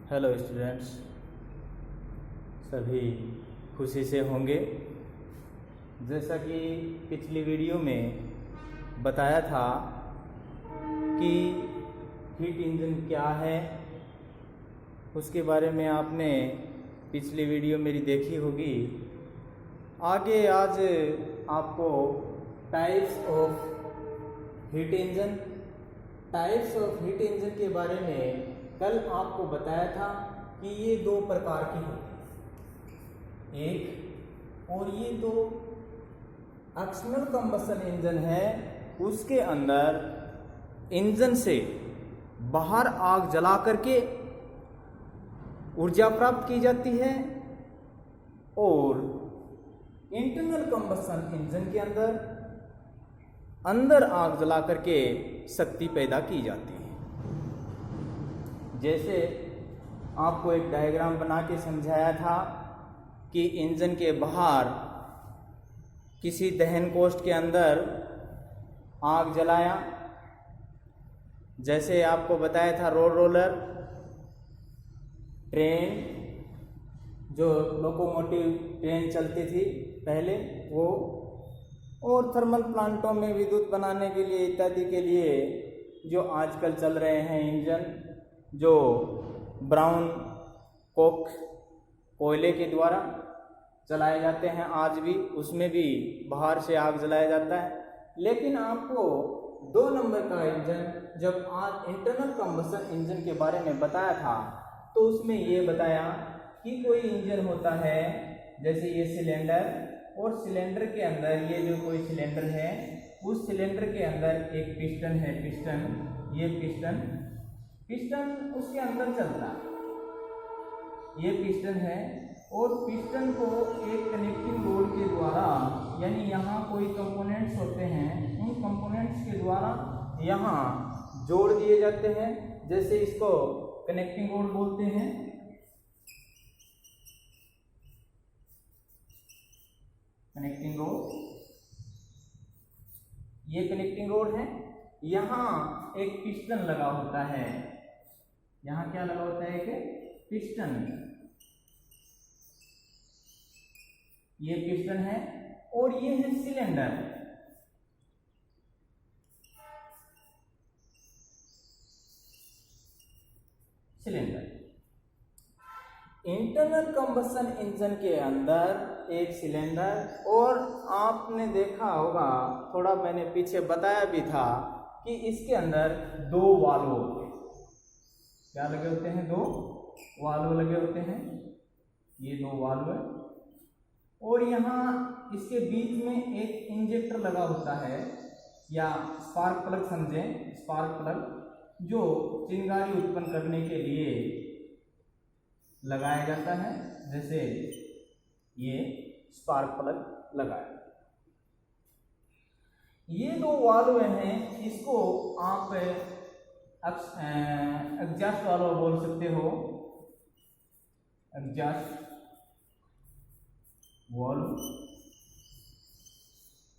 Hello students, सभी खुशी से होंगे। जैसा कि पिछली वीडियो में बताया था कि हीट इंजन क्या है, उसके बारे में आपने पिछली वीडियो मेरी देखी होगी। आगे आज आपको टाइप्स ऑफ हीट इंजन के बारे में कल आपको बताया था कि ये दो प्रकार की होती है। एक और ये दो एक्सटर्नल कंबशन इंजन है, उसके अंदर इंजन से बाहर आग जला करके ऊर्जा प्राप्त की जाती है, और इंटरनल कंबशन इंजन के अंदर आग जला करके शक्ति पैदा की जाती है। जैसे आपको एक डायग्राम बना के समझाया था कि इंजन के बाहर किसी दहन कोष्ठ के अंदर आग जलाया। जैसे आपको बताया था रोड रोलर, ट्रेन, जो लोकोमोटिव ट्रेन चलती थी पहले वो, और थर्मल प्लांटों में विद्युत बनाने के लिए इत्यादि के लिए जो आजकल चल रहे हैं इंजन, जो ब्राउन कोक कोयले के द्वारा चलाए जाते हैं आज भी, उसमें भी बाहर से आग जलाया जाता है। लेकिन आपको 2 नंबर का इंजन, जब आज इंटरनल कंबशन इंजन के बारे में बताया था, तो उसमें ये बताया कि कोई इंजन होता है, जैसे ये सिलेंडर, और सिलेंडर के अंदर ये जो कोई सिलेंडर है, उस सिलेंडर के अंदर एक पिस्टन है, ये पिस्टन उसके अंदर चलता है, ये पिस्टन है, और पिस्टन को एक कनेक्टिंग रोड के द्वारा, यानी यहाँ कोई कंपोनेंट्स होते हैं, उन कंपोनेंट्स के द्वारा यहाँ जोड़ दिए जाते हैं। जैसे इसको कनेक्टिंग रोड बोलते हैं। कनेक्टिंग रोड, ये कनेक्टिंग रोड है। यहाँ एक पिस्टन लगा होता है, यहाँ क्या लगा होता है, एक पिस्टन, ये पिस्टन है, और ये है सिलेंडर। इंटरनल कंबशन इंजन के अंदर एक सिलेंडर, और आपने देखा होगा, थोड़ा मैंने पीछे बताया भी था कि इसके अंदर 2 वाल्व होते हैं। क्या लगे होते हैं? 2 वाल्व लगे होते हैं, ये 2 वाल्व है, और यहाँ इसके बीच में एक इंजेक्टर लगा होता है, या स्पार्क प्लग समझें, स्पार्क प्लग जो चिंगारी उत्पन्न करने के लिए लगाया जाता है। जैसे ये स्पार्क प्लग लगाया, ये 2 वाल्व हैं, इसको आप एग्जॉस्ट वाल्व बोल सकते हो, एग्जॉस्ट वाल्व,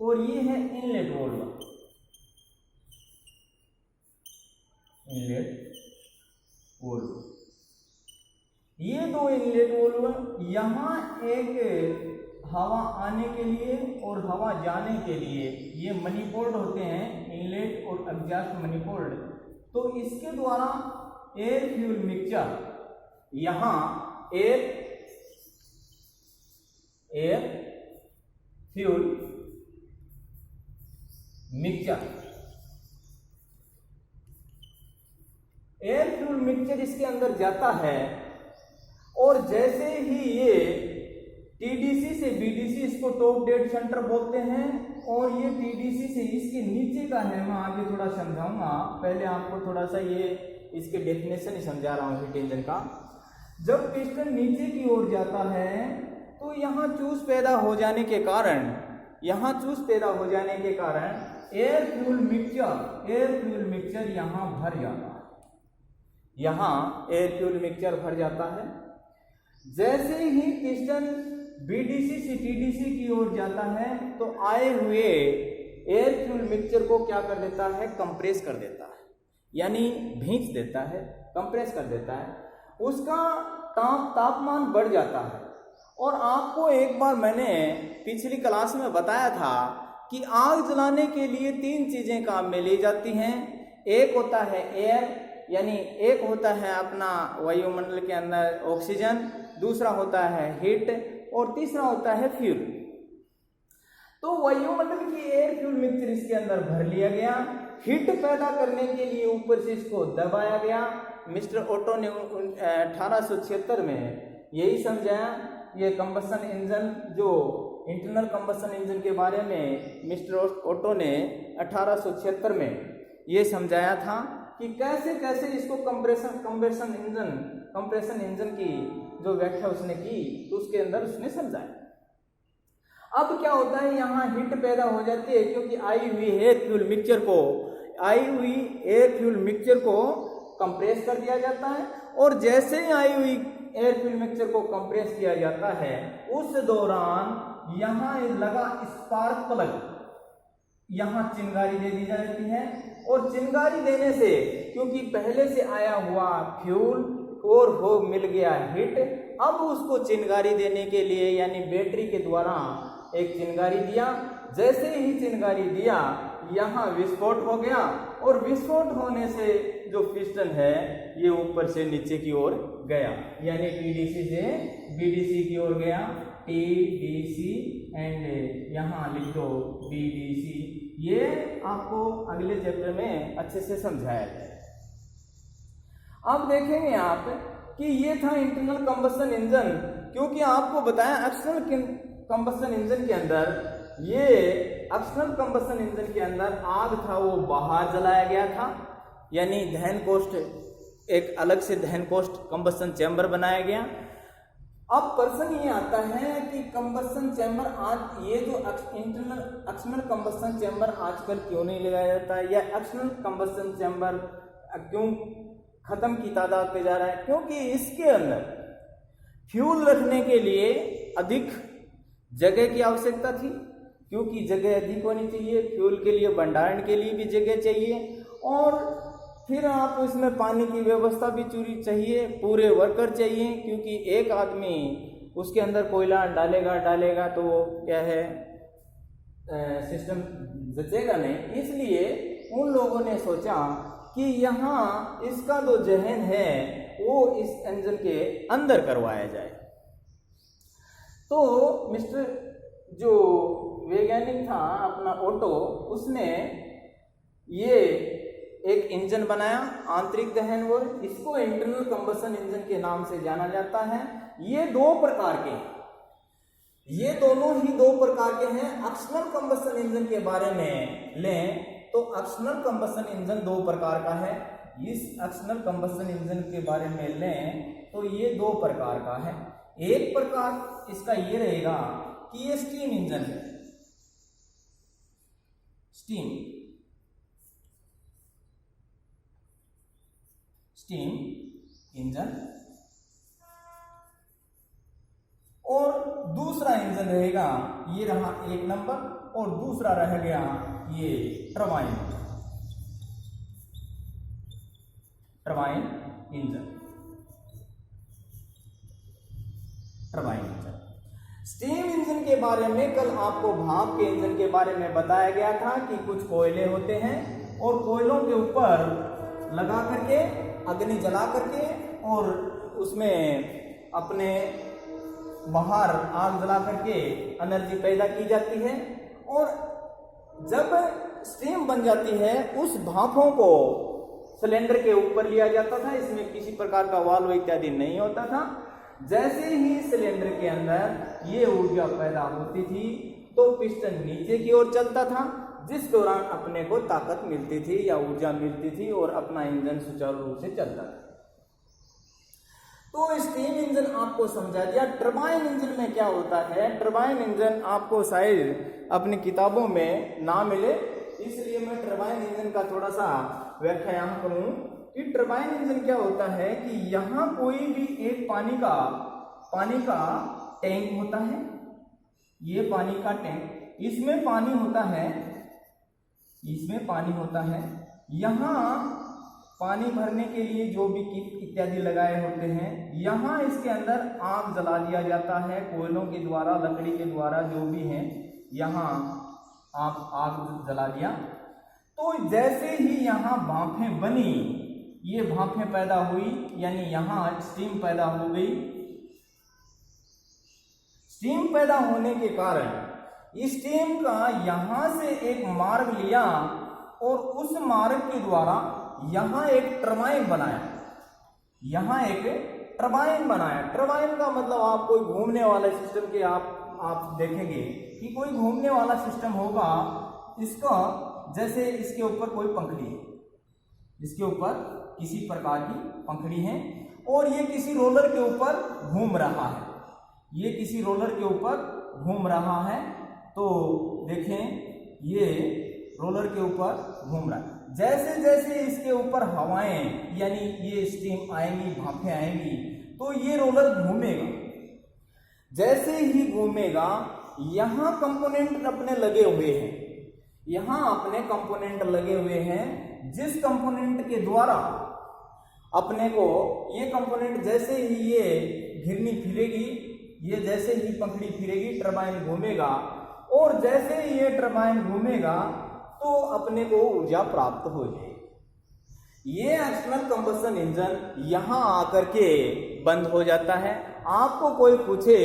और ये है इनलेट वाल्व, ये 2 इनलेट वाल्व, यहाँ एक हवा आने के लिए और हवा जाने के लिए ये मनीफोल्ड होते हैं, इनलेट और एग्जॉस्ट मनीफोल्ड। तो इसके द्वारा एयर फ्यूल मिक्सचर, यहाँ एयर फ्यूल मिक्सचर इसके अंदर जाता है, और जैसे ही ये टीडीसी से बीडीसी, इसको टॉप डेड सेंटर बोलते हैं, और ये टीडीसी से इसके नीचे का है, मैं आगे थोड़ा समझाऊंगा, पहले आपको थोड़ा सा ये इसके डेफिनेशन ही समझा रहा हूँ हीट इंजन का। जब पिस्टन नीचे की ओर जाता है, तो यहाँ चूस पैदा हो जाने के कारण एयर फ्यूल मिक्सचर यहाँ भर जाता है, यहाँ एयर फ्यूल मिक्सचर भर जाता है। जैसे ही पिस्टन बीडीसी से टीडीसी की ओर जाता है, तो आए हुए एयर फ्यूल मिक्सचर को क्या कर देता है? कंप्रेस कर देता है, यानी भींच देता है, कंप्रेस कर देता है। उसका तापमान बढ़ जाता है। और आपको एक बार मैंने पिछली क्लास में बताया था कि आग जलाने के लिए 3 चीज़ें काम में ली जाती हैं। एक होता है एयर, यानी एक होता है अपना वायुमंडल के अंदर ऑक्सीजन, दूसरा होता है हीट और तीसरा होता है फ्यूल। तो वायुमंडल की एयर फ्यूल मिक्सचर इसके अंदर भर लिया गया। हीट पैदा करने के लिए ऊपर से इसको दबाया गया। मिस्टर ओटो ने 1876 में यही समझाया। ये कंबशन इंजन, जो इंटरनल कंबशन इंजन के बारे में मिस्टर ओटो ने 1876 में ये समझाया था कि कैसे कैसे इसको कंप्रेशन इंजन की जो व्याख्या उसने की तो उसके अंदर उसने समझाया। अब क्या होता है, यहाँ हीट पैदा हो जाती है क्योंकि आई हुई एयर फ्यूल मिक्सचर को कंप्रेस कर दिया जाता है। और जैसे ही आई हुई एयर फ्यूल मिक्सचर को कंप्रेस किया जाता है, उस दौरान यहाँ लगा स्पार्क प्लग, यहाँ चिंगारी दे दी जाती है। और चिंगारी देने से, क्योंकि पहले से आया हुआ फ्यूल और मिल गया हीट, अब उसको चिंगारी देने के लिए यानी बैटरी के द्वारा एक चिंगारी दिया। जैसे ही चिंगारी दिया, यहाँ विस्फोट हो गया और विस्फोट होने से जो पिस्टन है ये ऊपर से नीचे की ओर गया, यानी टीडीसी से बीडीसी की ओर गया। टीडीसी एंड यहाँ लिख दो बीडीसी। ये आपको अगले चैप्टर में अच्छे से समझाया जाए। अब देखेंगे आप कि ये था इंटरनल कंबशन इंजन, क्योंकि आपको बताया एक्सटर्नल कंबशन इंजन के अंदर, ये एक्सटर्नल कंबशन इंजन के अंदर आग था वो बाहर जलाया गया था, यानी दहन कोष्ठ, एक अलग से दहन कोष्ठ कंबशन चैम्बर बनाया गया। अब प्रश्न ये आता है कि कंबशन चैम्बर आज ये जो एक्सटर्नल कंबशन चैम्बर आजकल क्यों नहीं लगाया जाता है, या एक्सटर्नल कंबशन चैम्बर क्यों खत्म की तादाद पे जा रहा है? क्योंकि इसके अंदर फ्यूल रखने के लिए अधिक जगह की आवश्यकता थी, क्योंकि जगह अधिक होनी चाहिए, फ्यूल के लिए भंडारण के लिए भी जगह चाहिए, और फिर आप इसमें पानी की व्यवस्था भी चाहिए, पूरे वर्कर चाहिए, क्योंकि एक आदमी उसके अंदर कोयला डालेगा तो क्या है, सिस्टम जचेगा नहीं। इसलिए उन लोगों ने सोचा कि यहाँ इसका जो दहन है वो इस इंजन के अंदर करवाया जाए। तो मिस्टर जो वैज्ञानिक था अपना ओटो, उसने ये एक इंजन बनाया आंतरिक दहन, और इसको इंटरनल कंबशन इंजन के नाम से जाना जाता है। ये दो प्रकार के, ये दोनों ही दो प्रकार के हैं। एक्सटर्नल कंबशन इंजन के बारे में लें तो एक्सटर्नल कंबशन इंजन 2 प्रकार का है। इस एक्सटर्नल कंबशन इंजन के बारे में लें तो ये 2 प्रकार का है। एक प्रकार इसका ये रहेगा कि ये स्टीम इंजन है, स्टीम इंजन, और दूसरा इंजन रहेगा, ये रहा 1 नंबर, और दूसरा रह गया ये टरबाइन इंजन। स्टीम इंजन के बारे में कल आपको भाप के इंजन के बारे में बताया गया था कि कुछ कोयले होते हैं और कोयलों के ऊपर लगा करके अग्नि जला करके और उसमें अपने बाहर आग जला करके एनर्जी पैदा की जाती है, और जब स्टीम बन जाती है उस भापों को सिलेंडर के ऊपर लिया जाता था। इसमें किसी प्रकार का वाल्व इत्यादि नहीं होता था। जैसे ही सिलेंडर के अंदर ये ऊर्जा पैदा होती थी तो पिस्टन नीचे की ओर चलता था, जिस दौरान अपने को ताकत मिलती थी या ऊर्जा मिलती थी और अपना इंजन सुचारू रूप से चलता था। तो स्टीम इंजन आपको समझा दिया। टरबाइन इंजन में क्या होता है? टरबाइन इंजन आपको शायद अपनी किताबों में ना मिले, इसलिए मैं टरबाइन इंजन का थोड़ा सा व्याख्या यहाँ करूँ कि टरबाइन इंजन क्या होता है कि यहाँ कोई भी एक पानी का टैंक होता है। ये पानी का टैंक, इसमें पानी होता है, यहाँ पानी भरने के लिए जो भी कीप इत्यादि लगाए होते हैं, यहाँ इसके अंदर आग जला दिया जाता है कोयलों के द्वारा, लकड़ी के द्वारा, जो भी है यहाँ आप आग जला दिया। तो जैसे ही यहाँ भापें बनी, ये भापें पैदा हुई, यानी यहाँ स्टीम पैदा हो गई। स्टीम पैदा होने के कारण स्टीम का यहाँ से एक मार्ग लिया और उस मार्ग के द्वारा यहाँ एक टरबाइन बनाया। यहाँ एक टरबाइन बनाया। टरबाइन का मतलब आप कोई घूमने वाला सिस्टम के आप देखेंगे कि कोई घूमने वाला सिस्टम होगा, इसका जैसे इसके ऊपर कोई पंखड़ी है, इसके ऊपर किसी प्रकार की पंखड़ी है और ये किसी रोलर के ऊपर घूम रहा है, ये किसी रोलर के ऊपर घूम रहा है। तो देखें ये रोलर के ऊपर घूम रहा है। जैसे जैसे इसके ऊपर हवाएं यानी ये स्टीम आएंगी, भापें आएंगी, तो ये रोलर घूमेगा। जैसे ही घूमेगा यहाँ कंपोनेंट अपने लगे हुए हैं, यहाँ अपने कंपोनेंट लगे हुए हैं, जिस कंपोनेंट के द्वारा अपने को ये कंपोनेंट जैसे ही ये घिरनी फिरेगी, ये जैसे ही पंखड़ी फिरेगी, टरबाइन घूमेगा और जैसे ही ये टरबाइन घूमेगा तो अपने को ऊर्जा प्राप्त हो जाएगी। ये एक्सटर्नल कंबशन इंजन यहाँ आकर के बंद हो जाता है। आपको कोई पूछे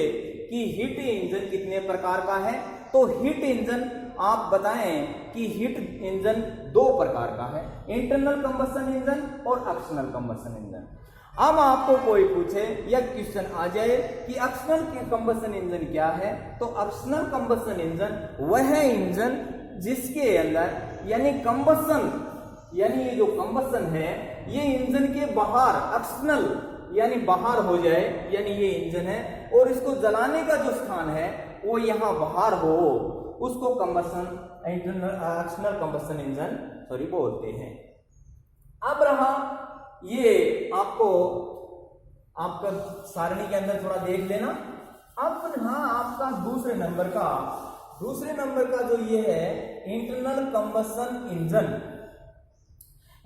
कि हीट इंजन कितने प्रकार का है, तो हीट इंजन आप बताएं कि हीट इंजन दो प्रकार का है, इंटरनल कंबशन इंजन और एक्सटर्नल कंबशन इंजन। अब आपको कोई पूछे या क्वेश्चन आ जाए कि एक्सटर्नल कंबशन इंजन क्या है, तो एक्सटर्नल कंबशन इंजन वह इंजन जिसके अंदर यानी कंबशन, यानी ये जो कंबशन है ये इंजन के बाहर, एक्सटर्नल यानी बाहर हो जाए, यानी ये इंजन है और इसको जलाने का जो स्थान है वो यहाँ बाहर हो, उसको कंबशन एक्सटर्नल कंबशन इंजन बोलते हैं। अब रहा ये आपको आपका सारणी के अंदर थोड़ा देख लेना। अब हाँ, आपका दूसरे नंबर का जो ये है internal combustion engine.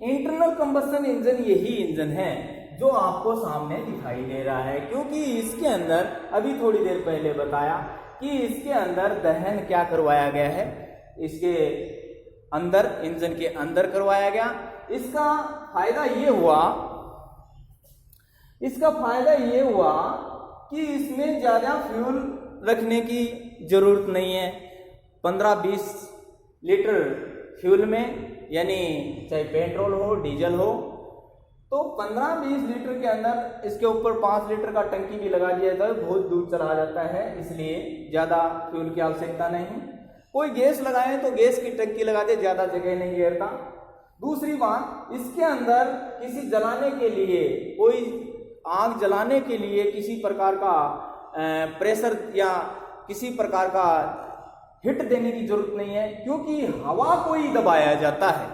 Internal combustion engine यही इंजन है जो आपको सामने दिखाई दे रहा है, क्योंकि इसके अंदर अभी थोड़ी देर पहले बताया कि इसके अंदर दहन क्या करवाया गया है, इसके अंदर इंजन के अंदर करवाया गया। इसका फायदा ये हुआ कि इसमें ज्यादा फ्यूल रखने की जरूरत नहीं है। 15-20 लीटर फ्यूल में, यानी चाहे पेट्रोल हो डीजल हो, तो 15-20 लीटर के अंदर इसके ऊपर 5 लीटर का टंकी भी लगा दिया जाता है, बहुत दूर चला जाता है, इसलिए ज्यादा फ्यूल की आवश्यकता नहीं। कोई गैस लगाए तो गैस की टंकी लगा दे, ज्यादा जगह नहीं घेरता। दूसरी बात, इसके अंदर किसी जलाने के लिए, कोई आग जलाने के लिए किसी प्रकार का प्रेशर या किसी प्रकार का हिट देने की जरूरत नहीं है, क्योंकि हवा को ही दबाया जाता है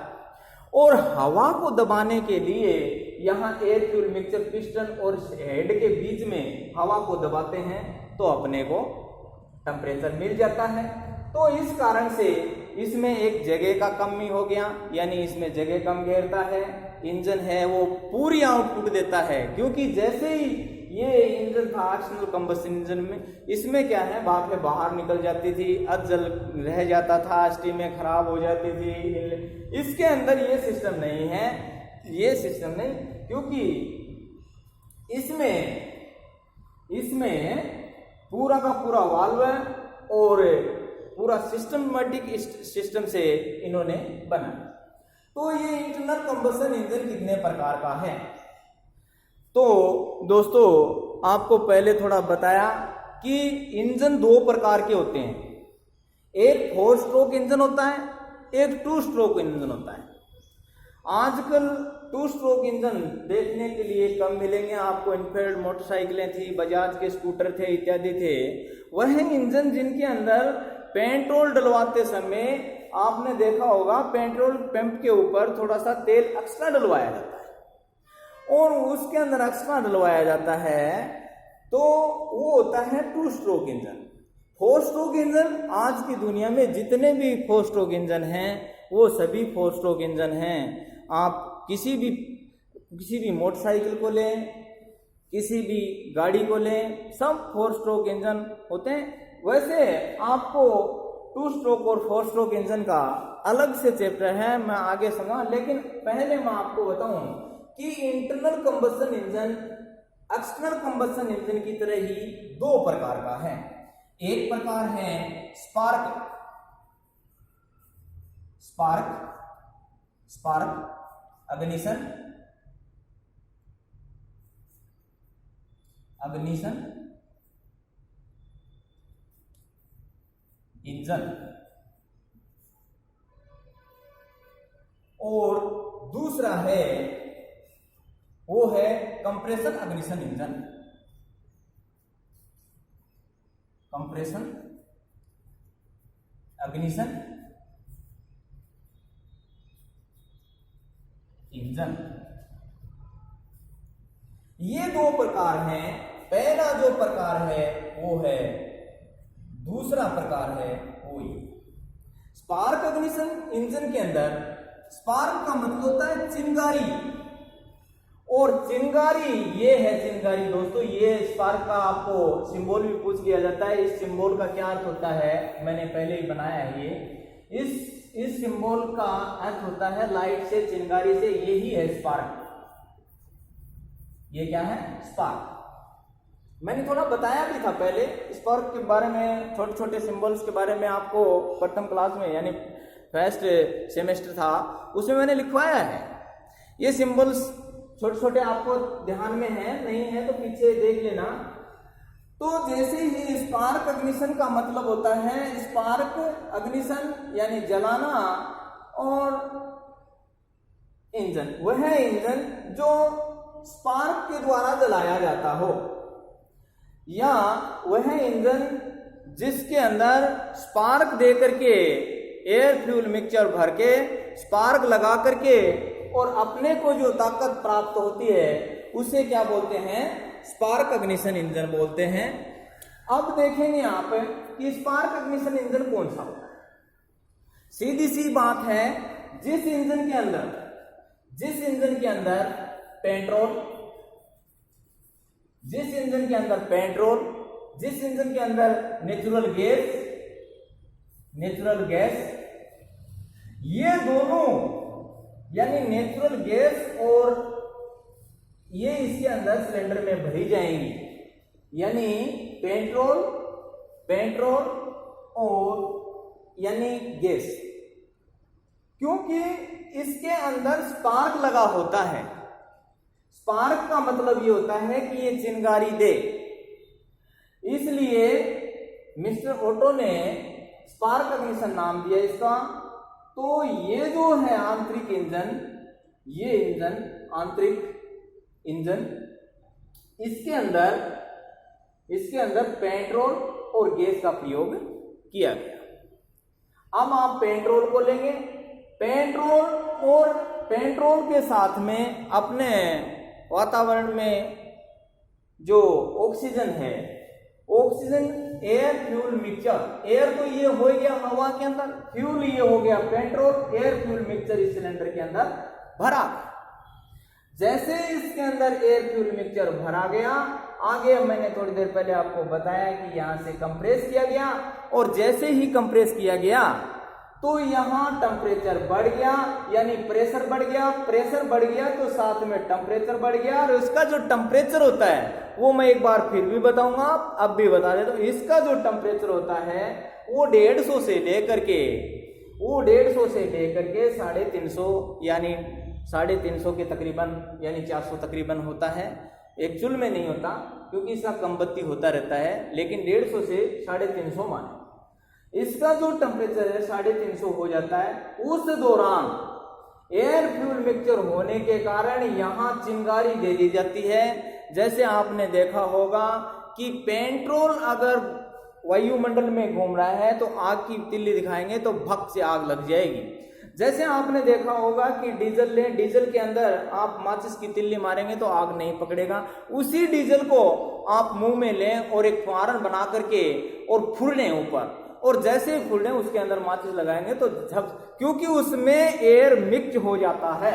और हवा को दबाने के लिए यहाँ एयर फ्यूल मिक्सचर पिस्टन और हेड के बीच में हवा को दबाते हैं तो अपने को टेम्परेचर मिल जाता है। तो इस कारण से इसमें एक जगह का कमी हो गया, यानी इसमें जगह कम घेरता है। इंजन है वो पूरी आउटपुट देता है, क्योंकि जैसे ही ये इंजन था एक्सटर्नल कंबशन इंजन में, इसमें क्या है, भापें बाहर निकल जाती थी, अधजल रह जाता था, स्टीमें खराब हो जाती थी। इसके अंदर ये सिस्टम नहीं है, ये सिस्टम नहीं, क्योंकि इसमें पूरा का पूरा वाल्व है और पूरा सिस्टमेटिक सिस्टम से इन्होंने बना। तो ये इंटरनल कंबशन इंजन कितने प्रकार का है, तो दोस्तों आपको पहले थोड़ा बताया कि इंजन दो प्रकार के होते हैं, एक 4 स्ट्रोक इंजन होता है, एक 2 स्ट्रोक इंजन होता है। आजकल 2 स्ट्रोक इंजन देखने के लिए कम मिलेंगे आपको। इनफील्ड मोटरसाइकिलें थी, बजाज के स्कूटर थे, इत्यादि थे। वह इंजन जिनके अंदर पेट्रोल डलवाते समय आपने देखा होगा पेट्रोल पंप के ऊपर थोड़ा सा तेल एक्स्ट्रा डलवाया जाता है और उसके अंदर एक्स्ट्रा डलवाया जाता है, तो वो होता है 2 स्ट्रोक इंजन। 4 स्ट्रोक इंजन, आज की दुनिया में जितने भी 4 स्ट्रोक इंजन हैं वो सभी 4 स्ट्रोक इंजन हैं। आप किसी भी किसी भी मोटरसाइकिल को लें, किसी भी गाड़ी को लें, सब 4 स्ट्रोक इंजन होते हैं। वैसे आपको 2 स्ट्रोक और 4 स्ट्रोक इंजन का अलग से चैप्टर है, मैं आगे समझा। लेकिन पहले मैं आपको बताऊं कि internal combustion engine external combustion engine की तरह ही 2 प्रकार का है। एक प्रकार है स्पार्क अग्निशन इंजन, और दूसरा है वो है compression ignition engine. Compression ignition engine, ये 2 प्रकार हैं। पहला जो प्रकार है वो है, दूसरा प्रकार है वो ये स्पार्क अग्निशन इंजन के अंदर स्पार्क का मतलब होता है चिंगारी, और चिंगारी ये है चिंगारी दोस्तों, ये स्पार्क का आपको सिंबल भी पूछ लिया जाता है। इस सिंबल का क्या अर्थ होता है, मैंने पहले ही बनाया है ये। इस सिंबल का अर्थ होता है लाइट से, चिंगारी से, यही है स्पार्क। ये क्या है स्पार्क। मैंने थोड़ा बताया भी था पहले स्पार्क के बारे में, छोटे छोटे सिंबल्स के बारे में आपको प्रथम क्लास में यानी फर्स्ट सेमेस्टर था उसमें मैंने लिखवाया है। ये सिंबल्स छोटे छोटे आपको ध्यान में है, नहीं है तो पीछे देख लेना। तो जैसे ही स्पार्क अग्निशन का मतलब होता है, स्पार्क अग्निशन यानी जलाना, और इंजन वह इंजन जो स्पार्क के द्वारा जलाया जाता हो, या वह इंजन जिसके अंदर स्पार्क दे करके एयर फ्यूल मिक्सचर भर के स्पार्क लगा करके और अपने को जो ताकत प्राप्त होती है उसे क्या बोलते हैं, स्पार्क अग्निशन इंजन बोलते हैं। अब देखेंगे आप कि स्पार्क अग्निशन इंजन कौन सा होता है। सीधी सी बात है, जिस इंजन के अंदर पेट्रोल, जिस इंजन के अंदर नेचुरल गैस, ये दोनों यानी नेचुरल गैस और ये इसके अंदर सिलेंडर में भरी जाएंगी, यानी पेट्रोल और यानी गैस, क्योंकि इसके अंदर स्पार्क लगा होता है। स्पार्क का मतलब ये होता है कि ये चिंगारी दे, इसलिए मिस्टर ओटो ने स्पार्क अग्निशन नाम दिया इसका। तो ये जो है आंतरिक इंजन, ये इंजन आंतरिक इंजन, इसके अंदर पेट्रोल और गैस का प्रयोग किया गया। अब आप पेट्रोल को लेंगे, पेट्रोल के साथ में अपने वातावरण में जो ऑक्सीजन है, oxygen air fuel mixture, air तो ये हो गया हवा के अंदर, फ्यूल ये हो गया पेट्रोल, एयर फ्यूल मिक्सचर इस सिलेंडर के अंदर भरा। जैसे इसके अंदर एयर फ्यूल मिक्सचर भरा गया, आगे मैंने थोड़ी देर पहले आपको बताया कि यहां से कंप्रेस किया गया, और जैसे ही कंप्रेस किया गया तो यहां टेम्परेचर बढ़ गया, यानी प्रेशर बढ़ गया। प्रेशर बढ़ गया तो साथ में टेम्परेचर बढ़ गया, और इसका जो टेम्परेचर होता है वो मैं एक बार फिर भी बताऊंगा, अब भी बता देता हूं। इसका जो टेम्परेचर होता है वो 150 से लेकर के 350 यानी 350 के तकरीबन यानी 400 तकरीबन होता है। एक्चुअल में नहीं होता क्योंकि इसका कमबत्ती होता रहता है, लेकिन 150 से 350 माने इसका जो टेम्परेचर है 350 हो जाता है। उस दौरान एयर फ्यूल मिक्सचर होने के कारण यहां चिंगारी दे दी जाती है। जैसे आपने देखा होगा कि पेट्रोल अगर वायुमंडल में घूम रहा है तो आग की तिल्ली दिखाएंगे तो भक से आग लग जाएगी। जैसे आपने देखा होगा कि डीजल लें, डीजल के अंदर आप माचिस की तिल्ली मारेंगे तो आग नहीं पकड़ेगा। उसी डीजल को आप मुंह में लें और एक फारन बना करके और फुरलें ऊपर, और जैसे ही फुरलें उसके अंदर माचिस लगाएंगे तो झप, क्योंकि उसमें एयर मिक्स हो जाता है।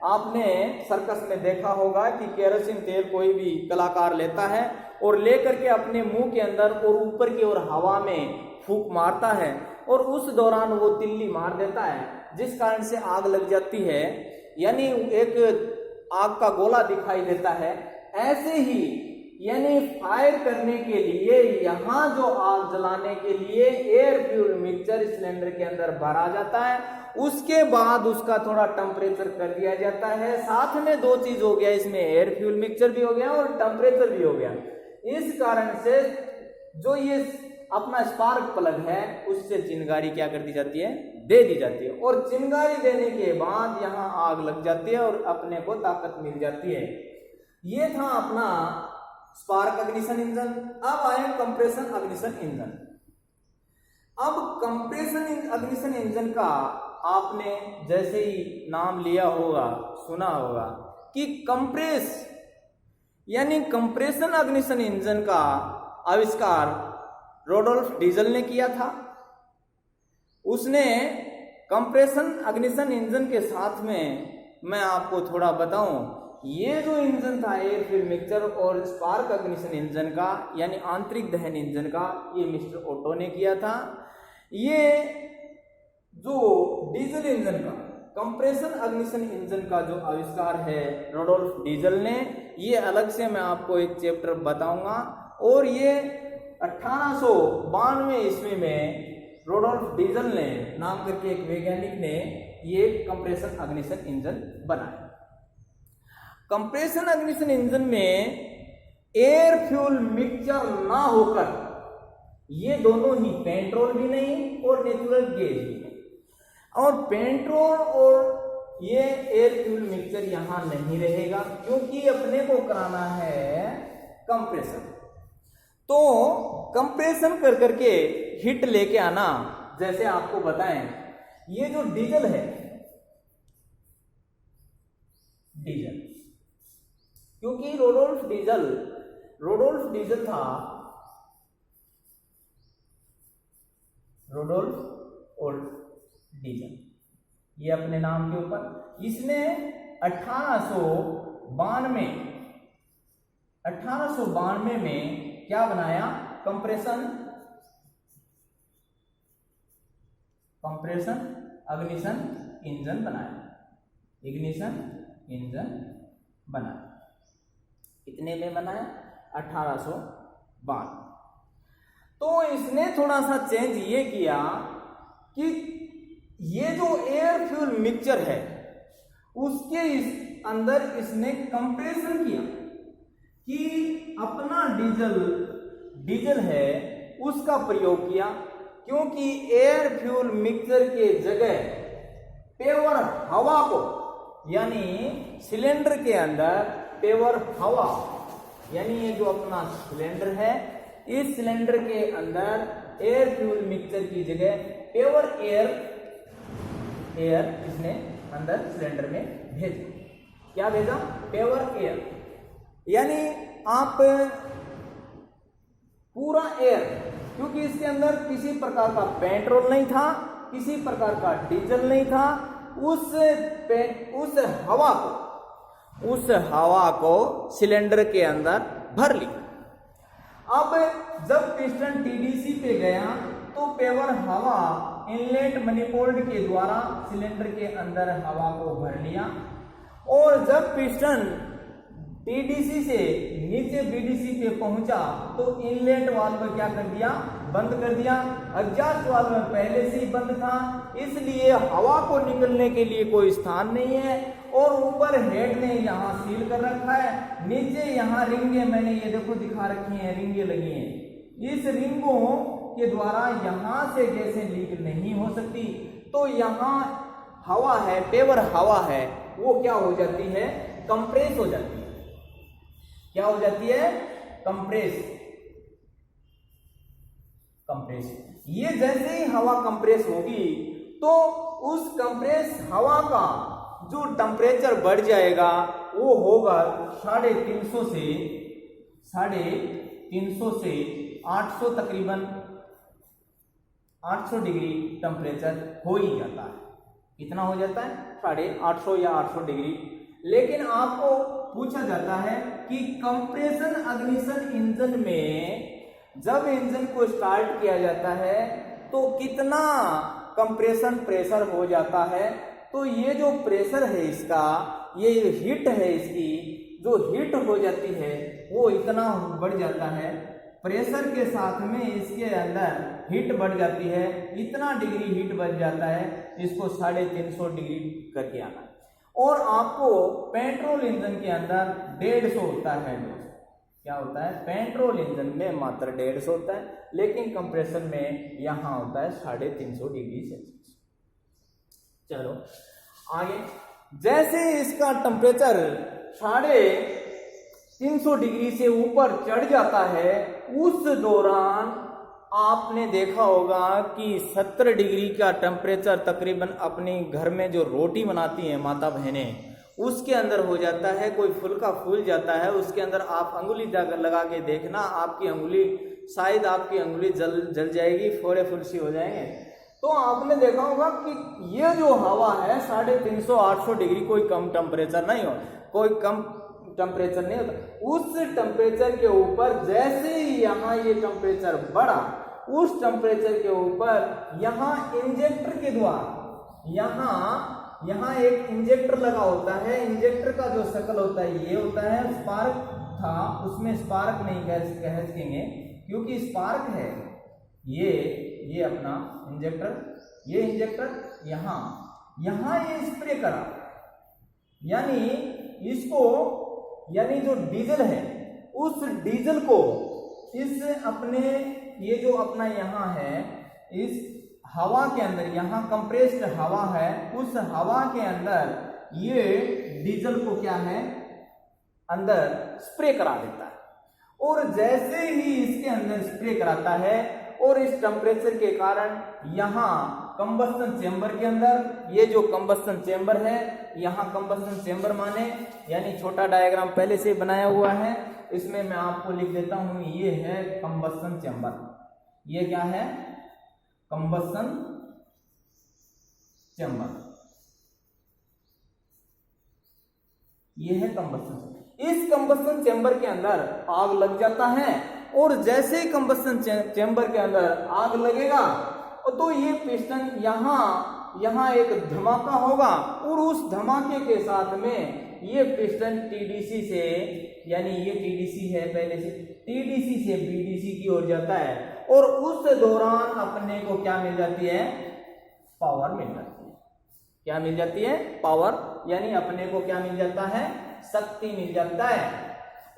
आपने सर्कस में देखा होगा कि केरोसिन तेल कोई भी कलाकार लेता है और लेकर के अपने मुंह के अंदर और ऊपर की ओर हवा में फूंक मारता है और उस दौरान वो तिल्ली मार देता है, जिस कारण से आग लग जाती है, यानी एक आग का गोला दिखाई देता है। ऐसे ही यानी फायर करने के लिए यहाँ जो आग जलाने के लिए एयर फ्यूल मिक्सचर सिलेंडर के अंदर भरा जाता है, उसके बाद उसका थोड़ा टेम्परेचर कर दिया जाता है। साथ में दो चीज हो गया, इसमें एयर फ्यूल मिक्सचर भी हो गया और टेम्परेचर भी हो गया। इस कारण से जो ये अपना स्पार्क प्लग है उससे चिंगारी क्या कर दी जाती है, दे दी जाती है, और चिंगारी देने के बाद यहाँ आग लग जाती है और अपने को ताकत मिल जाती है। ये था अपना स्पार्क अग्निशन इंजन। अब आए कंप्रेशन अग्निशन इंजन। अब कंप्रेशन अग्निशन इंजन का आपने जैसे ही नाम लिया होगा, सुना होगा कि कंप्रेस यानी कंप्रेशन अग्निशन इंजन का आविष्कार रोडोल्फ डीजल ने किया था। उसने कंप्रेशन अग्निशन इंजन के साथ में मैं आपको थोड़ा बताऊं, ये जो इंजन था एयर फ्यूल मिक्सचर और स्पार्क अग्निशन इंजन का यानी आंतरिक दहन इंजन का, ये मिस्टर ओटो ने किया था। ये जो डीजल इंजन का कंप्रेशन अग्निशन इंजन का जो आविष्कार है रोडोल्फ डीजल ने, ये अलग से मैं आपको एक चैप्टर बताऊंगा। और ये 1892 ईस्वी में रोडोल्फ डीजल ने नाम करके एक वैज्ञानिक ने ये कंप्रेशन अग्निशन इंजन बनाया। कंप्रेशन अग्निशन इंजन में एयर फ्यूल मिक्सचर ना होकर ये दोनों ही पेट्रोल भी नहीं और नेचुरल गैस भी नहीं, और पेट्रोल और ये एयर फ्यूल मिक्सचर यहां नहीं रहेगा क्योंकि अपने को कराना है कंप्रेशन। तो कंप्रेशन कर करके हीट लेके आना, जैसे आपको बताएं ये जो डीजल है, डीजल क्योंकि रोडोल्फ डीजल था, रोडोल्फ और डीजल, ये अपने नाम के ऊपर इसने 1892 में क्या बनाया, कंप्रेशन अग्निशन इंजन बनाया, इग्निशन इंजन बनाया। कितने में बनाया, 1892। तो इसने थोड़ा सा चेंज ये किया कि ये जो एयर फ्यूल मिक्सचर है उसके अंदर इसने कंप्रेशन किया कि अपना डीजल है उसका प्रयोग किया, क्योंकि एयर फ्यूल मिक्सचर के जगह पेवर हवा को यानी सिलेंडर के अंदर पेवर हवा यानी ये जो अपना सिलेंडर है, इस सिलेंडर के अंदर एयर फ्यूल मिक्सचर की जगह पेवर एयर इसने अंदर सिलेंडर में भेजा। क्या भेजा, पेवर एयर, यानी आप पूरा एयर, क्योंकि इसके अंदर किसी प्रकार का पेट्रोल नहीं था, किसी प्रकार का डीजल नहीं था, उस हवा को सिलेंडर के अंदर भर ली। अब जब पिस्टन टीडीसी पे गया तो पेवर हवा इनलेट मनीफोल्ड के द्वारा सिलेंडर के अंदर हवा को भर लिया, और जब पिस्टन टीडीसी से नीचे बीडीसी पे पहुंचा तो इनलेट वाल्व क्या कर दिया, बंद कर दिया। एग्जॉस्ट वाल्व पहले से ही बंद था, इसलिए हवा को निकलने के लिए कोई स्थान नहीं है, और ऊपर हेड ने यहाँ सील कर रखा है, नीचे यहाँ रिंगे मैंने ये देखो दिखा रखी हैं, रिंगे लगी हैं। इस रिंगों के द्वारा यहाँ से गैसें लीक नहीं हो सकती, तो यहाँ हवा है, पेवर हवा है, वो क्या हो जाती है, कंप्रेस हो जाती है। क्या हो जाती है, कंप्रेस। ये जैसे ही हवा कंप्रेस होगी तो उस कंप्रेस हवा का जो टेम्परेचर बढ़ जाएगा वो होगा 350 से 800, तकरीबन 800 डिग्री टेम्परेचर हो ही जाता है। कितना हो जाता है 850 या 800 डिग्री। लेकिन आपको पूछा जाता है कि कंप्रेशन अग्निशन इंजन में जब इंजन को स्टार्ट किया जाता है तो कितना कंप्रेशन प्रेशर हो जाता है। तो ये जो प्रेशर है इसका, ये हीट है इसकी, जो हीट हो जाती है वो इतना बढ़ जाता है, प्रेशर के साथ में इसके अंदर हीट बढ़ जाती है, इतना डिग्री हीट बढ़ जाता है, इसको 350 डिग्री करके आना है। और आपको पेट्रोल इंजन के अंदर 150 होता है। क्या होता है? पेट्रोल इंजन में मात्र 150 होता है, लेकिन कंप्रेसर में यहां होता है 350 डिग्री सेल्सियस। चलो आगे, जैसे इसका टेम्परेचर 350 डिग्री से ऊपर चढ़ जाता है, उस दौरान आपने देखा होगा कि 70 डिग्री का टेम्परेचर तकरीबन अपने घर में जो रोटी बनाती हैं माता बहनें, उसके अंदर हो जाता है। कोई फुल्का फूल जाता है, उसके अंदर आप अंगुली लगा के देखना, आपकी अंगुली शायद आपकी अंगुली जल जाएगी, फोड़े फुलसी हो जाएंगे। तो आपने देखा होगा कि ये जो हवा है 350 800 डिग्री, कोई कम टेम्परेचर नहीं हो, कोई कम टेम्परेचर नहीं होता। उस टेम्परेचर के ऊपर जैसे ही यहाँ ये टेम्परेचर बढ़ा, उस टेम्परेचर के ऊपर यहाँ इंजेक्टर के द्वारा यहाँ एक इंजेक्टर लगा होता है। इंजेक्टर का जो शक्ल होता है ये होता है, स्पार्क था, उसमें स्पार्क नहीं कह सकेंगे क्योंकि स्पार्क है ये अपना इंजेक्टर, ये इंजेक्टर यहाँ ये स्प्रे करा, यानी जो डीजल है उस डीजल को इस अपने ये जो अपना यहाँ है इस हवा के अंदर, यहाँ कंप्रेस्ड हवा है, उस हवा के अंदर ये डीजल को क्या है अंदर स्प्रे करा देता है। और जैसे ही इसके अंदर स्प्रे कराता है और इस टेम्परेचर के कारण यहाँ कंबस्टन चेंबर के अंदर, ये जो कंबस्टन चेंबर है, यहाँ कंबस्टन चेंबर माने यानी छोटा डायग्राम पहले से बनाया हुआ है, इसमें मैं आपको लिख देता हूं, ये है कंबस्टन चेंबर। ये क्या है? Combustion chamber. ये है कंबस्टन। इस कंबस्टन चेंबर के अंदर आग लग जाता है और जैसे ही कंबस्टन चेंबर के अंदर आग लगेगा तो ये पिस्टन यहाँ एक धमाका होगा और उस धमाके के साथ में ये पिस्टन टीडीसी से, यानी ये टीडीसी है पहले से, टीडीसी से बीडीसी की ओर जाता है और उस दौरान अपने को क्या मिल जाती है? पावर मिल जाती है। क्या मिल जाती है? पावर, यानी अपने को क्या मिल जाता है? शक्ति मिल जाता है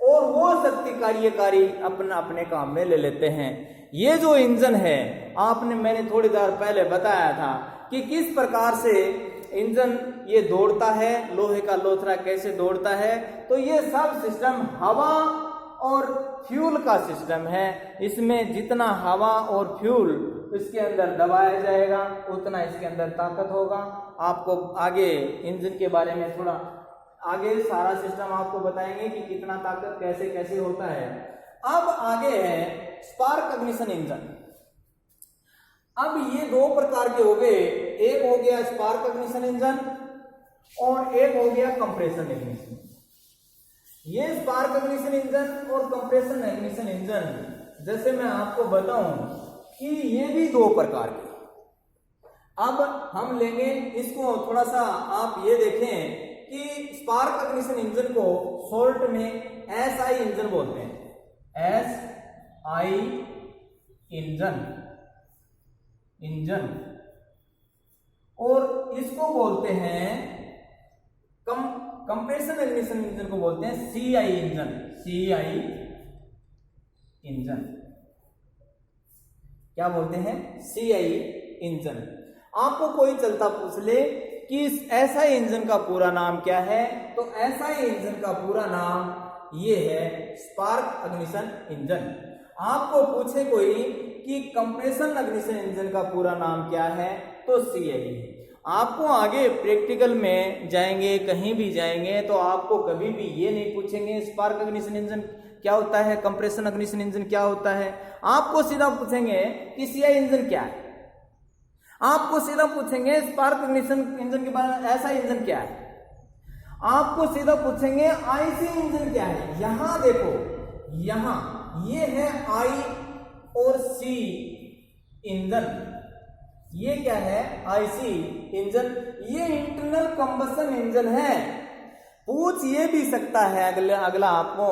और वो शक्ति कार्यकारी अपने काम में ले लेते हैं। ये जो इंजन है मैंने थोड़ी देर पहले बताया था कि किस प्रकार से इंजन ये दौड़ता है, लोहे का लोथरा कैसे दौड़ता है। तो ये सब सिस्टम हवा और फ्यूल का सिस्टम है। इसमें जितना हवा और फ्यूल इसके अंदर दबाया जाएगा उतना इसके अंदर ताकत होगा। आपको आगे इंजन के बारे में थोड़ा आगे सारा सिस्टम आपको बताएंगे कि कितना ताकत कैसे कैसे होता है। अब आगे है स्पार्क इग्निशन इंजन। अब ये दो प्रकार के हो गए, एक हो गया स्पार्क इग्निशन इंजन और एक हो गया कंप्रेशन इग्निशन। ये स्पार्क इग्निशन इंजन और कंप्रेशन इग्निशन इंजन, जैसे मैं आपको बताऊं कि ये भी दो प्रकार के। अब हम लेंगे इसको थोड़ा सा, आप ये देखें कि स्पार्क इग्निशन इंजन को शॉर्ट में एसआई इंजन बोलते हैं। एसआई इंजन और इसको बोलते हैं कंप्रेशन इग्निशन इंजन को बोलते हैं सीआई इंजन। क्या बोलते हैं? CI engine. आपको कोई चलता पूछ ले कि इस एसआई इंजन का पूरा नाम क्या है, तो एसआई इंजन का पूरा नाम ये है स्पार्क इग्निशन इंजन। आपको पूछे कोई कि कंप्रेशन इग्निशन इंजन का पूरा नाम क्या है, तो सीआई। आपको आगे प्रैक्टिकल में जाएंगे, कहीं भी जाएंगे तो आपको कभी भी ये नहीं पूछेंगे स्पार्क इग्निशन इंजन क्या होता है, कंप्रेशन इग्निशन इंजन क्या होता है। आपको सीधा पूछेंगे कि सीआई इंजन क्या है। आपको सीधा पूछेंगे स्पार्क इग्निशन इंजन के बारे में, ऐसा इंजन क्या है। आपको सीधा पूछेंगे आईसी इंजन क्या है। यहां देखो, यहां ये है आई और सी इंजन, ये क्या है आईसी इंजन, ये इंटरनल कंबशन इंजन है। पूछ ये भी सकता है अगला आपको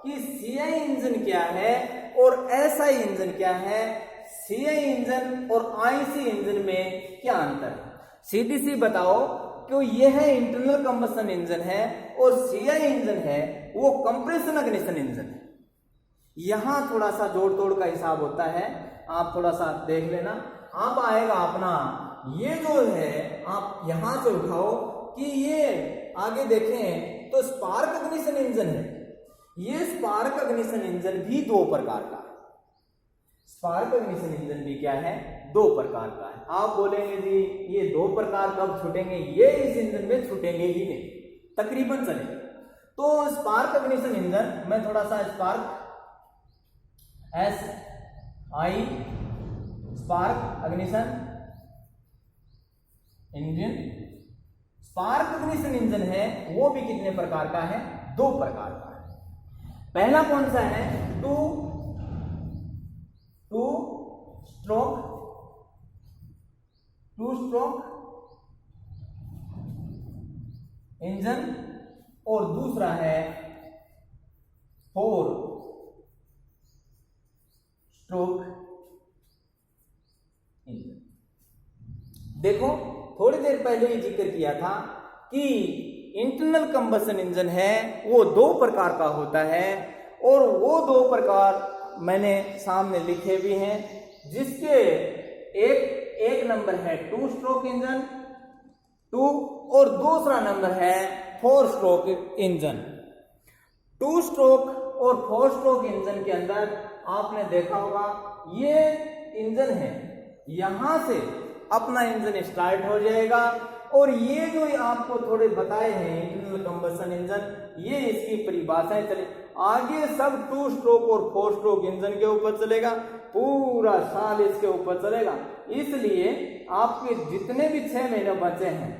कि सीआई इंजन क्या है और एसआई इंजन क्या है। सीआई इंजन और आईसी इंजन में क्या अंतर है, सीधी सी बताओ। क्यों ये है इंटरनल कंबशन इंजन है और सीआई इंजन है वो कंप्रेशन इग्निशन इंजन है। यहां थोड़ा सा जोड़ तोड़ का हिसाब होता है, आप थोड़ा सा देख लेना। अब आएगा अपना ये जो है, आप यहां से उठाओ कि ये आगे देखें तो स्पार्क इग्निशन इंजन है। ये स्पार्क इग्निशन इंजन भी दो प्रकार का है। स्पार्क इग्निशन इंजन भी क्या है, दो प्रकार का है। आप बोलेंगे जी ये दो प्रकार कब छूटेंगे, ये इस इंजन में छूटेंगे ही नहीं, तकरीबन चलेंगे। तो स्पार्क इग्निशन इंजन, मैं थोड़ा सा spark S I spark ignition engine, spark ignition engine है वो भी कितने प्रकार का है, दो प्रकार का है। पहला कौन सा है, टू स्ट्रोक इंजन और दूसरा है 4 स्ट्रोक इंजन। देखो थोड़ी देर पहले ही जिक्र किया था कि इंटरनल कंबशन इंजन है वो दो प्रकार का होता है और वो दो प्रकार मैंने सामने लिखे भी हैं, जिसके एक नंबर है 2 स्ट्रोक इंजन 2 और दूसरा नंबर है 4 स्ट्रोक इंजन। 2 स्ट्रोक और 4 स्ट्रोक इंजन के अंदर आपने देखा होगा ये इंजन है, यहां से अपना इंजन स्टार्ट हो जाएगा और ये जो आपको थोड़े बताए हैं इंटरनल कंबशन इंजन, ये इसकी परिभाषाएं चले आगे सब 2 स्ट्रोक और 4 स्ट्रोक इंजन के ऊपर चलेगा, पूरा साल इसके ऊपर चलेगा। इसलिए आपके जितने भी 6 महीने बचे हैं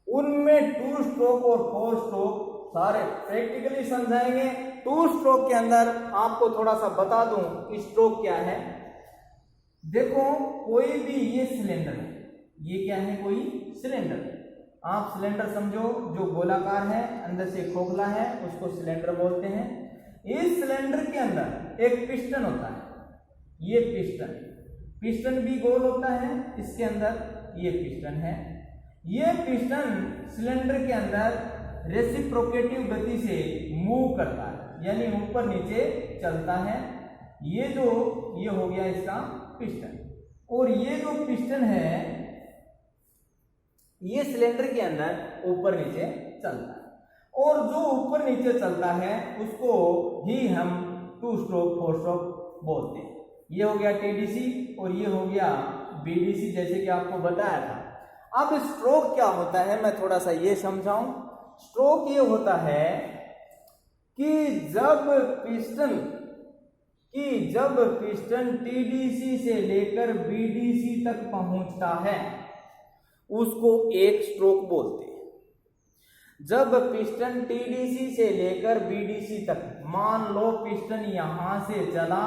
उनमें 2 स्ट्रोक और 4 स्ट्रोक सारे प्रैक्टिकली समझाएंगे। 2 स्ट्रोक के अंदर आपको थोड़ा सा बता दूं कि स्ट्रोक क्या है। देखो कोई भी ये सिलेंडर है, ये क्या है, कोई सिलेंडर। आप सिलेंडर समझो जो गोलाकार है, अंदर से खोखला है, उसको सिलेंडर बोलते हैं। इस सिलेंडर के अंदर एक पिस्टन होता है, ये पिस्टन भी गोल होता है, इसके अंदर ये पिस्टन है। ये पिस्टन सिलेंडर के अंदर रेसिप्रोकेटिव गति से मूव करता है, यानी ऊपर नीचे चलता है। ये हो गया इसका पिस्टन, और ये जो पिस्टन है ये सिलेंडर के अंदर ऊपर नीचे चलता है, और जो ऊपर नीचे चलता है उसको ही हम 2 स्ट्रोक 4 स्ट्रोक बोलते हैं। ये हो गया टीडीसी और ये हो गया बीडीसी, जैसे कि आपको बताया था। अब स्ट्रोक क्या होता है मैं थोड़ा सा ये समझाऊं। स्ट्रोक ये होता है कि जब पिस्टन टीडीसी से लेकर बीडीसी तक पहुंचता है उसको एक स्ट्रोक बोलते हैं। जब पिस्टन टीडीसी से लेकर बीडीसी तक, मान लो पिस्टन यहां से चला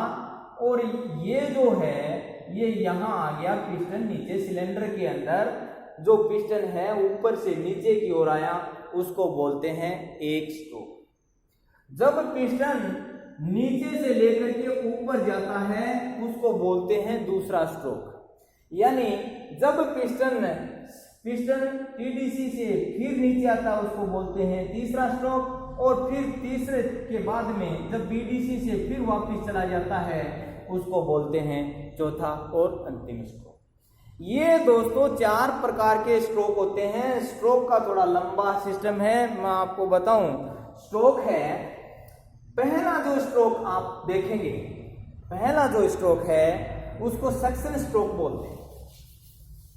और ये जो है ये यहां आ गया, पिस्टन नीचे सिलेंडर के अंदर जो पिस्टन है ऊपर से नीचे की ओर आया, उसको बोलते हैं एक स्ट्रोक। जब पिस्टन नीचे से लेकर के ऊपर जाता है उसको बोलते हैं दूसरा स्ट्रोक। यानी जब पिस्टन टीडीसी से फिर नीचे आता है उसको बोलते हैं तीसरा स्ट्रोक, और फिर तीसरे के बाद में जब बीडीसी से फिर वापस चला जाता है उसको बोलते हैं चौथा और अंतिम स्ट्रोक। ये दोस्तों 4 प्रकार के स्ट्रोक होते हैं। स्ट्रोक का थोड़ा लंबा सिस्टम है, मैं आपको बताऊं। स्ट्रोक है, पहला जो स्ट्रोक आप देखेंगे, पहला जो स्ट्रोक है उसको सक्शन स्ट्रोक बोलते हैं।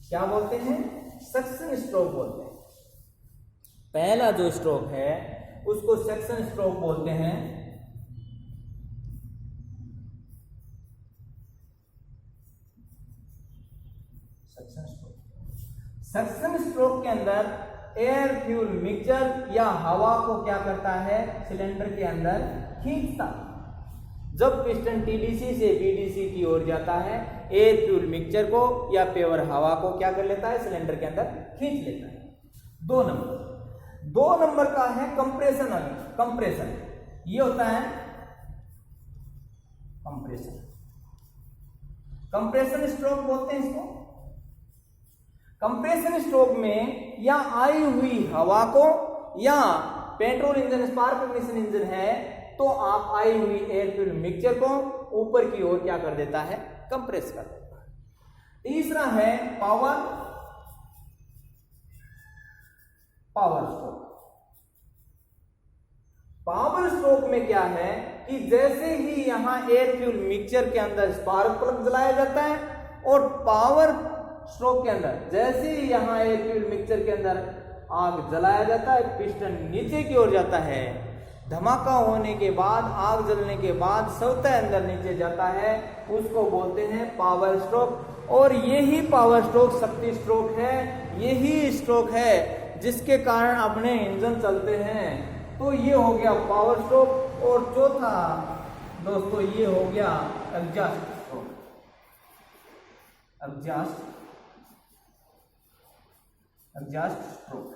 क्या बोलते हैं? सक्शन स्ट्रोक बोलते हैं। पहला जो स्ट्रोक है उसको सक्शन स्ट्रोक बोलते हैं। Suction stroke. सक्शन स्ट्रोक के अंदर एयर फ्यूल मिक्सचर या हवा को क्या करता है, सिलेंडर के अंदर खींचता। जब पिस्टन टीडीसी से बीडीसी की ओर जाता है, एयर फ्यूल मिक्सचर को या पेवर हवा को क्या कर लेता है, सिलेंडर के अंदर खींच लेता है। 2 नंबर का है कंप्रेशन। कंप्रेशन ये होता है कंप्रेशन स्ट्रोक बोलते हैं इसको। कंप्रेशन स्ट्रोक में या आई हुई हवा को, या petrol engine spark ignition engine है तो आप आई हुई एयर फ्यूल मिक्सचर को ऊपर की ओर क्या कर देता है, कंप्रेस कर देता है। तीसरा है पावर स्ट्रोक। पावर स्ट्रोक में क्या है कि जैसे ही यहां एयर फ्यूल मिक्सचर के अंदर स्पार्क प्लग जलाया जाता है, और पावर स्ट्रोक के अंदर जैसे ही यहां एयर फ्यूल मिक्सचर के अंदर आग जलाया जाता है, पिस्टन नीचे की ओर जाता है। धमाका होने के बाद, आग जलने के बाद स्वतः अंदर नीचे जाता है, उसको बोलते हैं पावर स्ट्रोक। और यही पावर स्ट्रोक शक्ति स्ट्रोक है, यही स्ट्रोक है जिसके कारण अपने इंजन चलते हैं। तो ये हो गया पावर स्ट्रोक। और चौथा दोस्तों ये हो गया एग्जॉस्ट स्ट्रोक। एग्जॉस्ट स्ट्रोक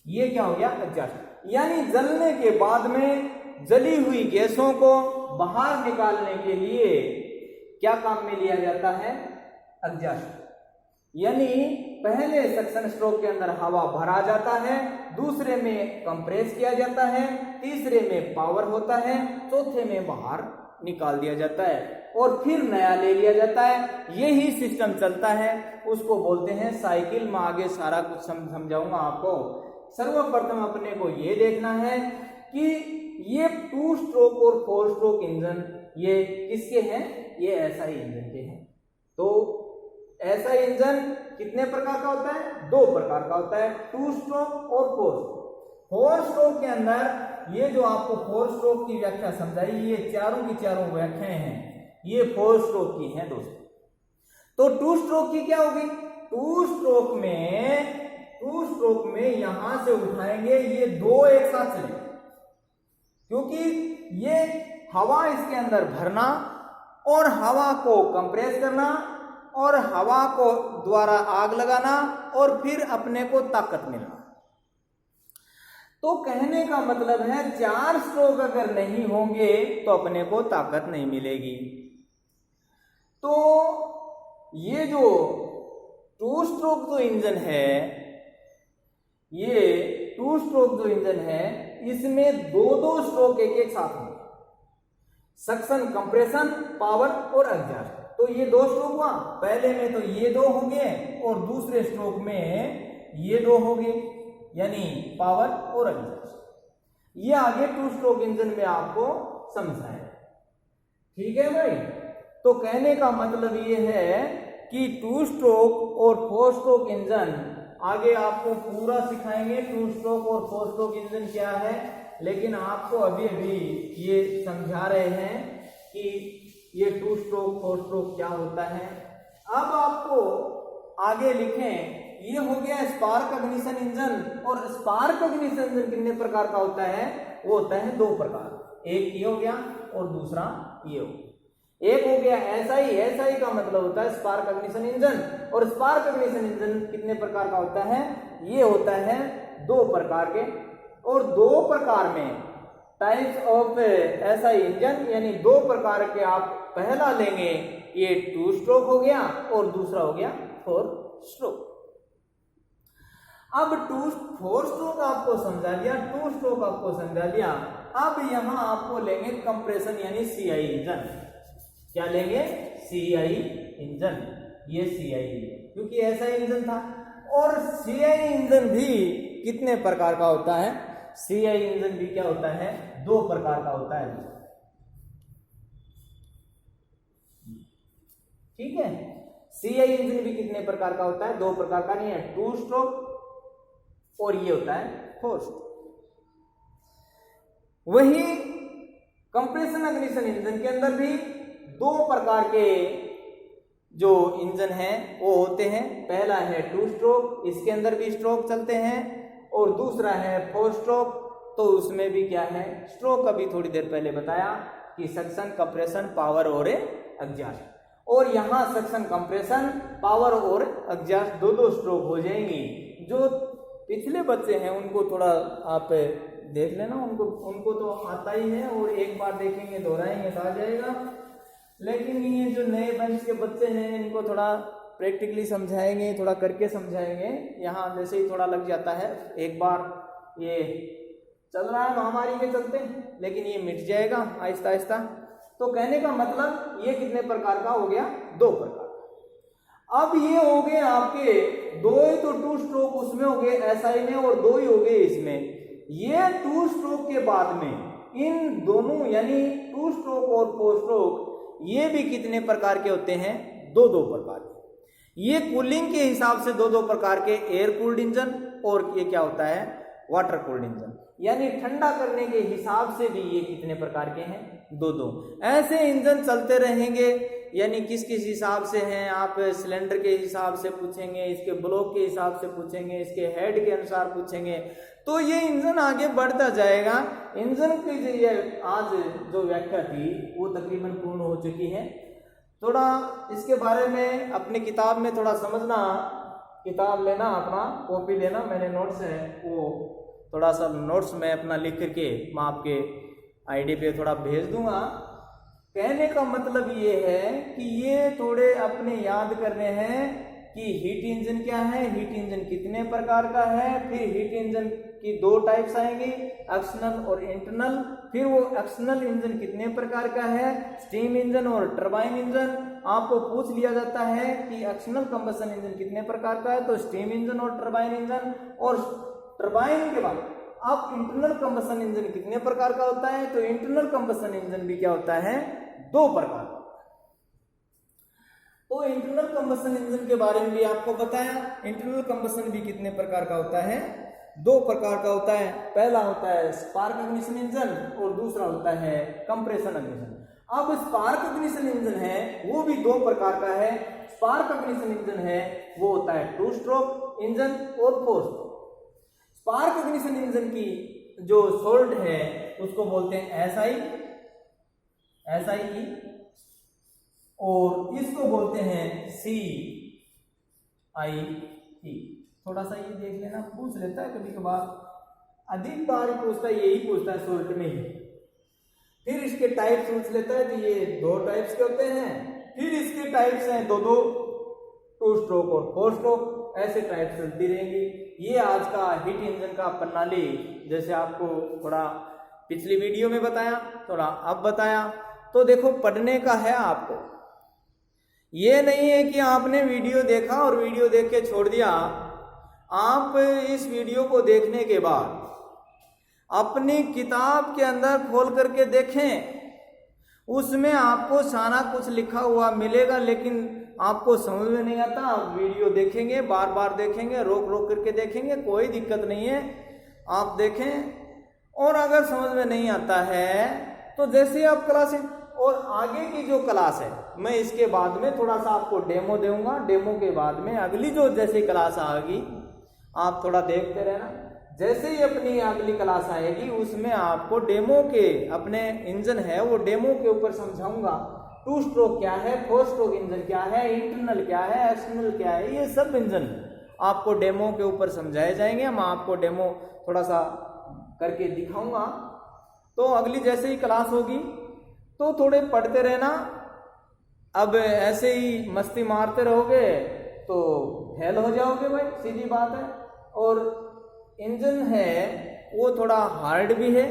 ये क्या हो गया, एग्जॉस्ट, यानी जलने के बाद में जली हुई गैसों को बाहर निकालने के लिए क्या काम में लिया जाता है, एग्जॉस्ट। यानी पहले सक्शन स्ट्रोक के अंदर हवा भरा जाता है, दूसरे में कंप्रेस किया जाता है, तीसरे में पावर होता है, चौथे में बाहर निकाल दिया जाता है और फिर नया ले लिया जाता है। यही सिस्टम चलता है, उसको बोलते हैं साइकिल। मैं आगे सारा कुछ समझाऊंगा आपको। सर्वप्रथम अपने को ये देखना है कि ये 2 स्ट्रोक और 4 स्ट्रोक इंजन ये किसके हैं, ये एसआई इंजन के हैं। तो एसआई इंजन कितने प्रकार का होता है, 2 प्रकार का होता है, 2 स्ट्रोक और 4 स्ट्रोक। 4 स्ट्रोक के अंदर ये जो आपको 4 स्ट्रोक की व्याख्या समझाई, ये चारों की चारों व्याख्याएं हैं, ये 4 स्ट्रोक की हैं दोस्तों। तो 2 स्ट्रोक की क्या होगी, 2 स्ट्रोक में यहां से उठाएंगे, ये 2 एक साथ चलेंगे, क्योंकि ये हवा इसके अंदर भरना और हवा को कंप्रेस करना और हवा को द्वारा आग लगाना और फिर अपने को ताकत मिलना। तो कहने का मतलब है 4 स्ट्रोक अगर नहीं होंगे तो अपने को ताकत नहीं मिलेगी। तो ये जो 2 स्ट्रोक जो इंजन है, ये 2 स्ट्रोक जो इंजन है, इसमें 2-2 स्ट्रोक एक साथ होंगे, सक्शन, कंप्रेशन, पावर और एग्जॉस्ट। तो ये 2 स्ट्रोक हुआ, पहले में तो ये 2 होंगे और दूसरे स्ट्रोक में ये 2 होंगे, यानी पावर और एग्जॉस्ट। ये आगे 2 स्ट्रोक इंजन में आपको समझाया। ठीक है भाई। तो कहने का मतलब ये है कि 2 स्ट्रोक और 4 स्ट्रोक इंजन आगे आपको पूरा सिखाएंगे, 2 स्ट्रोक और 4 स्ट्रोक इंजन क्या है, लेकिन आपको अभी अभी ये समझा रहे हैं कि ये 2 स्ट्रोक 4 स्ट्रोक क्या होता है। अब आपको आगे लिखें, ये हो गया स्पार्क इग्निशन इंजन। और स्पार्क इग्निशन इंजन कितने प्रकार का होता है, वो होता है 2 प्रकार, एक ये हो गया और दूसरा ये हो गया। एक हो गया एसआई, एसआई का मतलब होता है स्पार्क इग्निशन इंजन। और स्पार्क इग्निशन इंजन कितने प्रकार का होता है, ये होता है 2 प्रकार के। और 2 प्रकार में टाइप्स ऑफ एसआई इंजन, यानी 2 प्रकार के आप पहला लेंगे, ये 2 स्ट्रोक हो गया और दूसरा हो गया 4 स्ट्रोक। अब 4 स्ट्रोक आपको समझा दिया, 2 स्ट्रोक आपको समझा दिया। अब यहां आपको लेंगे कंप्रेशन यानी सीआई इंजन। क्या लेंगे, सीआई इंजन। ये सीआई क्योंकि ऐसा इंजन था। और सीआई इंजन भी कितने प्रकार का होता है, सीआई इंजन भी क्या होता है, 2 प्रकार का होता है। ठीक है, सीआई इंजन भी कितने प्रकार का होता है, 2 प्रकार का नहीं है, 2 स्ट्रोक और ये होता है 4 स्ट्रोक। वही कंप्रेशन इग्निशन इंजन के अंदर भी 2 प्रकार के जो इंजन है वो होते हैं। पहला है 2 स्ट्रोक, इसके अंदर भी स्ट्रोक चलते हैं, और दूसरा है 4 स्ट्रोक, तो उसमें भी क्या है स्ट्रोक। अभी थोड़ी देर पहले बताया कि सक्शन, कंप्रेशन, पावर और एग्जॉस्ट, और यहाँ सक्शन, कंप्रेशन, पावर और एग्जॉस्ट दो स्ट्रोक हो जाएंगी। जो पिछले बच्चे हैं उनको थोड़ा आप देख लेना, उनको तो आता ही है, और एक बार देखेंगे दोहराएंगे तो आ जाएगा। लेकिन ये जो नए बेंच के बच्चे हैं इनको थोड़ा प्रैक्टिकली समझाएंगे, थोड़ा करके समझाएंगे। यहाँ जैसे ही थोड़ा लग जाता है, एक बार ये चल रहा है महामारी के चलते, लेकिन ये मिट जाएगा आहिस्ता आहिस्ता। तो कहने का मतलब ये कितने प्रकार का हो गया, 2 प्रकार। अब ये हो गए आपके 2 ही, तो 2 स्ट्रोक उसमें हो गए एसआई में, और 2 ही हो गए इसमें। ये 2 स्ट्रोक के बाद में इन दोनों यानी 2 स्ट्रोक और 4 स्ट्रोक ये भी कितने प्रकार के होते हैं, 2 प्रकार के। ये कूलिंग के हिसाब से 2 प्रकार के, एयर कूल्ड इंजन, और ये क्या होता है वाटर कूल्ड इंजन, यानी ठंडा करने के हिसाब से भी ये कितने प्रकार के हैं, 2। ऐसे इंजन चलते रहेंगे। यानी किस किस हिसाब से हैं, आप सिलेंडर के हिसाब से पूछेंगे, इसके ब्लॉक के हिसाब से पूछेंगे, इसके हेड के अनुसार पूछेंगे, तो ये इंजन आगे बढ़ता जाएगा। इंजन की जो ये आज जो व्याख्या थी वो तकरीबन पूर्ण हो चुकी है। थोड़ा इसके बारे में अपनी किताब में थोड़ा समझना, किताब लेना, अपना कॉपी लेना, मैंने नोट्स है वो थोड़ा सा नोट्स में अपना लिख करके मैं आपके आईडी पे थोड़ा भेज दूंगा। कहने का मतलब ये है कि ये थोड़े अपने याद करने हैं कि हीट इंजन क्या है, हीट इंजन कितने प्रकार का है, फिर हीट इंजन की 2 टाइप्स आएंगी, एक्सटर्नल और इंटरनल। फिर वो एक्सटर्नल इंजन कितने प्रकार का है, स्टीम इंजन और टरबाइन इंजन। आपको पूछ लिया जाता है कि एक्सटर्नल कंबशन इंजन कितने प्रकार का है, तो स्टीम इंजन और टरबाइन इंजन। और टरबाइन के बाद अब इंटरनल कंबशन इंजन कितने प्रकार का होता है, तो इंटरनल कंबशन इंजन भी क्या होता है, 2 प्रकार का। तो इंटरनल कंबशन इंजन के बारे में भी आपको बताया। इंटरनल कंबशन भी कितने प्रकार का होता है, 2 प्रकार का होता है। पहला होता है स्पार्क इग्निशन इंजन, और दूसरा होता है कंप्रेशन इग्निशन। अब स्पार्क इग्निशन इंजन है वो भी 2 प्रकार का है। स्पार्क इग्निशन इंजन है वो होता है 2 स्ट्रोक इंजन और 4 स्ट्रोक। स्पार्क इग्निशन इंजन की जो सोल्ड है उसको बोलते हैं एसआई, और इसको बोलते हैं CIE। थोड़ा सा ये देख लेना, पूछ लेता है कभी कभार, अधिक बार पूछता है, यही पूछता है सोल्ट में ही। फिर इसके टाइप्स पूछ लेता है, तो ये 2 टाइप्स के होते हैं। फिर इसके टाइप्स हैं 2 स्ट्रोक और 4 स्ट्रोक, ऐसे टाइप चलती रहेंगी। ये आज का हीट इंजन का प्रणाली, जैसे आपको थोड़ा पिछली वीडियो में बताया, थोड़ा अब बताया। तो देखो पढ़ने का है आपको, ये नहीं है कि आपने वीडियो देखा और वीडियो देख के छोड़ दिया। आप इस वीडियो को देखने के बाद अपनी किताब के अंदर खोल करके देखें, उसमें आपको सारा कुछ लिखा हुआ मिलेगा, लेकिन आपको समझ में नहीं आता। आप वीडियो देखेंगे, बार बार देखेंगे, रोक रोक करके देखेंगे, कोई दिक्कत नहीं है, आप देखें। और अगर समझ में नहीं आता है तो जैसे आप क्लास और आगे की जो क्लास है, मैं इसके बाद में थोड़ा सा आपको डेमो दूंगा। डेमो के बाद में अगली जो जैसे क्लास आएगी आप थोड़ा देखते रहना। जैसे ही अपनी अगली क्लास आएगी उसमें आपको डेमो के अपने इंजन है वो डेमो के ऊपर समझाऊंगा। 2 स्ट्रोक क्या है, 4 स्ट्रोक इंजन क्या है, इंटरनल क्या है, एक्सटर्नल क्या है, ये सब इंजन आपको डेमो के ऊपर समझाए जाएंगे। मैं आपको डेमो थोड़ा सा करके दिखाऊंगा। तो अगली जैसे ही क्लास होगी तो थोड़े पढ़ते रहना। अब ऐसे ही मस्ती मारते रहोगे तो फेल हो जाओगे भाई, सीधी बात है। और इंजन है वो थोड़ा हार्ड भी है,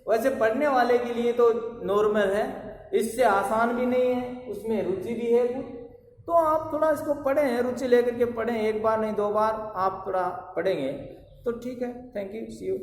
वैसे पढ़ने वाले के लिए तो नॉर्मल है, इससे आसान भी नहीं है, उसमें रुचि भी है कुछ। तो आप थोड़ा इसको पढ़ें, रुचि लेकर के पढ़ें, 1 बार नहीं 2 बार आप थोड़ा पढ़ेंगे तो ठीक है। Thank you, see you.